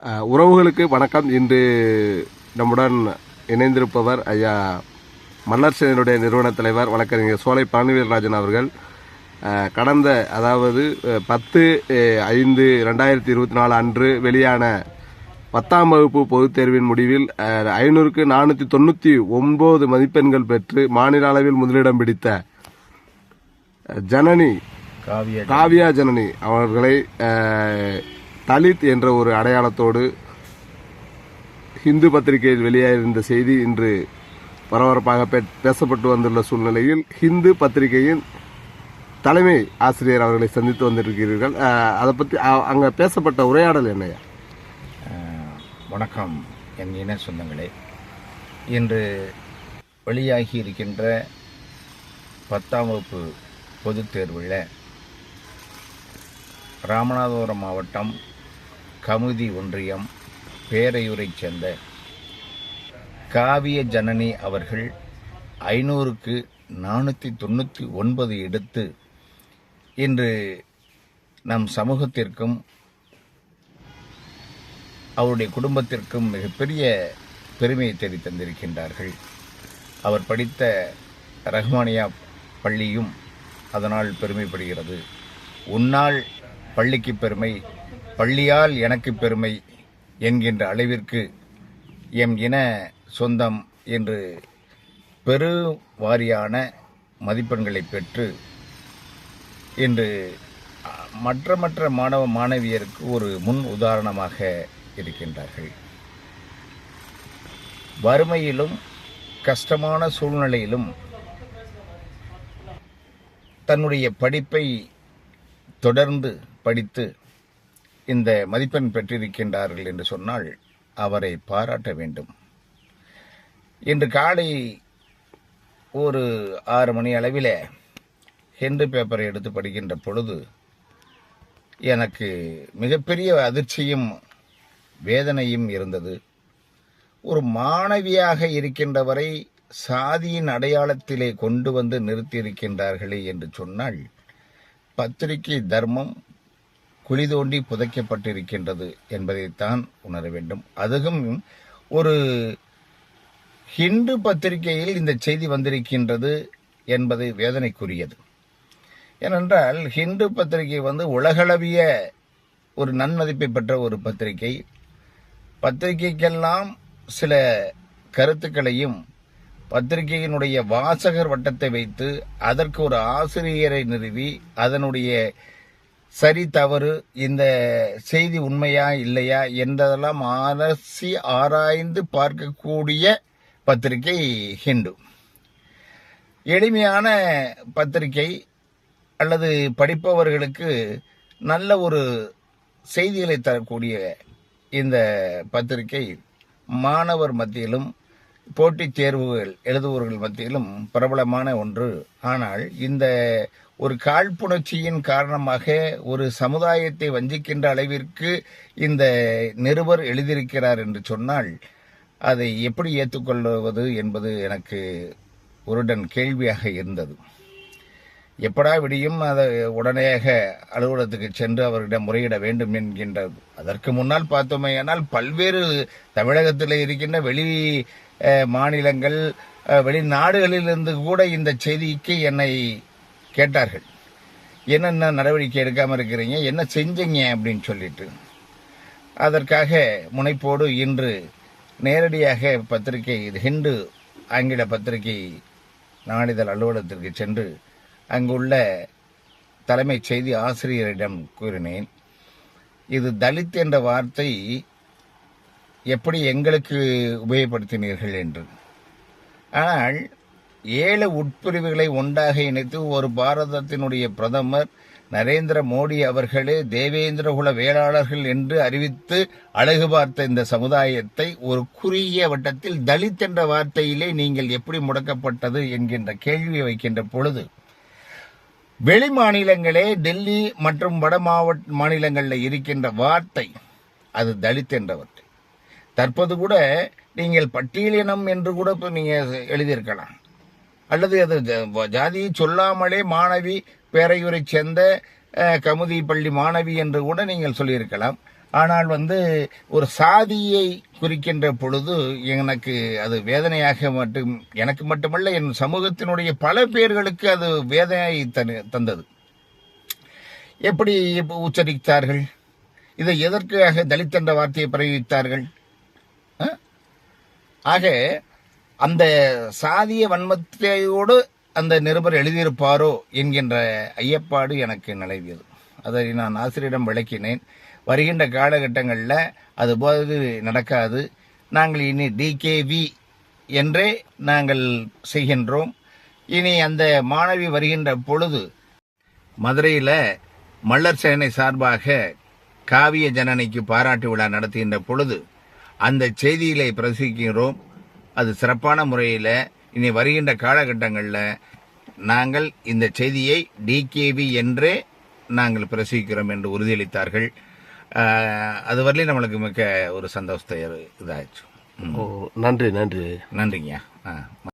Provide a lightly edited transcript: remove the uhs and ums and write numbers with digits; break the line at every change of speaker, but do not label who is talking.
உறவுகளுக்கு வணக்கம். இன்று நம்முடன் இணைந்திருப்பவர் ஐயா மன்னர் சேனையினுடைய நிறுவன தலைவர் வழக்கறிஞர் சோலை பழனிவேல்ராஜன் அவர்கள். கடந்த 10/5/2024 அன்று வெளியான 10ஆம் வகுப்பு பொதுத் தேர்வின் முடிவில் 500க்கு 499 மதிப்பெண்கள் பெற்று மாநில அளவில் முதலிடம் பிடித்த ஜனனி காவியா ஜனனி அவர்களை தலித் என்ற ஒரு அடையாளத்தோடு ஹிந்து பத்திரிகையில் வெளியாகியிருந்த செய்தி இன்று பரபரப்பாக பேசப்பட்டு வந்துள்ள சூழ்நிலையில் ஹிந்து பத்திரிகையின் தலைமை ஆசிரியர் அவர்களை சந்தித்து வந்திருக்கிறீர்கள். அதை பற்றி அங்கே பேசப்பட்ட உரையாடல் என்னையா?
வணக்கம் என் இன சொந்தங்களே. இன்று வெளியாகி இருக்கின்ற 10ஆம் வகுப்பு பொதுத் தேர்வில் ராமநாதபுரம் மாவட்டம் கமுதி ஒன்றியம் பேரையூரைச் சேர்ந்த காவிய ஜனனி அவர்கள் 500க்கு 499 எடுத்து இன்று நம் சமூகத்திற்கும் அவருடைய குடும்பத்திற்கும் மிகப்பெரிய பெருமையை தேடி தந்திருக்கின்றார்கள். அவர் படித்த ரஹ்மானியா பள்ளியும் அதனால் பெருமைப்படுகிறது. உன்னால் பள்ளிக்கு பெருமை, பள்ளியால் எனக்கு பெருமை என்கின்ற அளவிற்கு எம் இன சொந்தம் என்று பெருவாரியான மதிப்பெண்களை பெற்று இன்று மற்ற மாணவ மாணவியருக்கு ஒரு முன் உதாரணமாக இருக்கின்றார்கள். வறுமையிலும் கஷ்டமான சூழ்நிலையிலும் தன்னுடைய படிப்பை தொடர்ந்து படித்து இந்த மதிப்பெண் பெற்றிருக்கின்றார்கள் என்று சொன்னால் அவரை பாராட்ட வேண்டும். இன்று காலை ஒரு 6 மணி அளவில் ஹிந்து பேப்பரை எடுத்து படிக்கின்ற பொழுது எனக்கு மிகப்பெரிய அதிர்ச்சியும் வேதனையும் இருந்தது. ஒரு மாணவியாக இருக்கின்றவரை சாதியின் அடையாளத்திலே கொண்டு வந்து நிறுத்தியிருக்கின்றார்களே என்று சொன்னால் பத்திரிகை தர்மம் குழி தோண்டி புதைக்கப்பட்டிருக்கின்றது என்பதைத்தான் உணர வேண்டும். அதுவும் ஒரு ஹிந்து பத்திரிகையில் இந்த செய்தி வந்திருக்கின்றது என்பது வேதனைக்குரியது. ஏனென்றால் ஹிந்து பத்திரிகை உலகளவிய ஒரு நன்மதிப்பை பெற்ற ஒரு பத்திரிகை. பத்திரிகைக்கெல்லாம் சில கருத்துக்களையும் பத்திரிகையினுடைய வாசகர் வட்டத்தை வைத்து அதற்கு ஒரு ஆசிரியரை நிறுவி அதனுடைய சரி தவறு, இந்த செய்தி உண்மையா இல்லையா என்றதெல்லாம் அலசி ஆராய்ந்து பார்க்கக்கூடிய பத்திரிகை ஹிந்து. எளிமையான பத்திரிகை அல்லது படிப்பவர்களுக்கு நல்ல ஒரு செய்திகளை தரக்கூடிய இந்த பத்திரிகை மாணவர் மத்தியிலும் போட்டித் தேர்வுகள் எழுதுபவர்கள் மத்தியிலும் பிரபலமான ஒன்று. ஆனால் இந்த ஒரு காழ்ப்புணர்ச்சியின் காரணமாக ஒரு சமுதாயத்தை வஞ்சிக்கின்ற அளவிற்கு இந்த நிருபர் எழுதியிருக்கிறார் என்று சொன்னால் அதை எப்படி ஏற்றுக்கொள்வது என்பது எனக்கு ஒருடன் கேள்வியாக இருந்தது. எப்படா விடியும் அதை உடனேயாக அலுவலகத்துக்கு சென்று அவரிடம் முறையிட வேண்டும் என்கின்றது. அதற்கு முன்னால் பார்த்தோமேயானால் பல்வேறு தமிழகத்தில் இருக்கின்ற வெளி மாநிலங்கள் வெளிநாடுகளிலிருந்து கூட இந்த செய்திக்கு என்னை கேட்டார்கள். என்னென்ன நடவடிக்கை எடுக்காமல் இருக்கிறீங்க, என்ன செஞ்சீங்க அப்படின்னு சொல்லிட்டு. அதற்காக முனைப்போடு இன்று நேரடியாக பத்திரிகை ஹிந்து ஆங்கில பத்திரிகை நாளிதழ் அலுவலகத்திற்கு சென்று அங்குள்ள தலைமை செய்தி ஆசிரியரிடம் கூறினேன், இது தலித் என்ற வார்த்தை எப்படி எங்களுக்கு உபயோகப்படுத்தினீர்கள் என்று. ஆனால் 7 உட்பிரிவுகளை ஒன்றாக இணைத்து ஒரு பாரதத்தினுடைய பிரதமர் நரேந்திர மோடி அவர்களே தேவேந்திரகுல வேளாளர்கள் என்று அறிவித்து அழகு பார்த்த இந்த சமுதாயத்தை ஒரு குறுகிய வட்டத்தில் தலித் என்ற வார்த்தையிலே நீங்கள் எப்படி முடக்கப்பட்டது என்கின்ற கேள்வியை வைக்கின்ற பொழுது வெளி மாநிலங்களே டெல்லி மற்றும் வட மாநிலங்களில் இருக்கின்ற வார்த்தை அது தலித் என்ற வார்த்தை. தற்போது கூட நீங்கள் பட்டியலினம் என்று கூட நீங்கள் எழுதியிருக்கலாம், அல்லது அது ஜாதியை சொல்லாமலே மாணவி பேரையூரை சேர்ந்த கமுதி பள்ளி மாணவி என்று கூட நீங்கள் சொல்லியிருக்கலாம். ஆனால் ஒரு சாதியை குறிக்கின்ற பொழுது எனக்கு அது வேதனையாக எனக்கு மட்டுமல்ல, என் சமூகத்தினுடைய பல பேர்களுக்கு அது வேதனையை தந்தது. எப்படி உச்சரித்தார்கள்? இதை எதற்காக தலித் என்ற வார்த்தையை பிரயோகித்தார்கள்? ஆக அந்த சாதிய வன்மத்தையோடு அந்த நிருபர் எழுதியிருப்பாரோ என்கின்ற ஐயப்பாடு எனக்கு நிலவியது. அதை நான் ஆசிரியரிடம் விளக்கினேன். வருகின்ற காலகட்டங்களில் அதுபோது நடக்காது, நாங்கள் இனி டிகேவி என்றே நாங்கள் செய்கின்றோம். இனி அந்த மாணவி வருகின்ற பொழுது மதுரையில் மல்லர் சேனை சார்பாக காவிய ஜனனிக்கு பாராட்டு விழா நடத்துகின்ற பொழுது அந்த செய்திகளை பிரசுரிக்கிறோம். அது சிறப்பான முறையில் இனி வருகின்ற காலகட்டங்களில் நாங்கள் இந்த செய்தியை டிகேவி என்றே நாங்கள் பிரசுரிக்கிறோம் என்று உறுதியளித்தார்கள். அதுவரையிலும் நம்மளுக்கு மிக்க ஒரு சந்தோஷத்தை இதாச்சு.
நன்றி.
நன்றிங்க.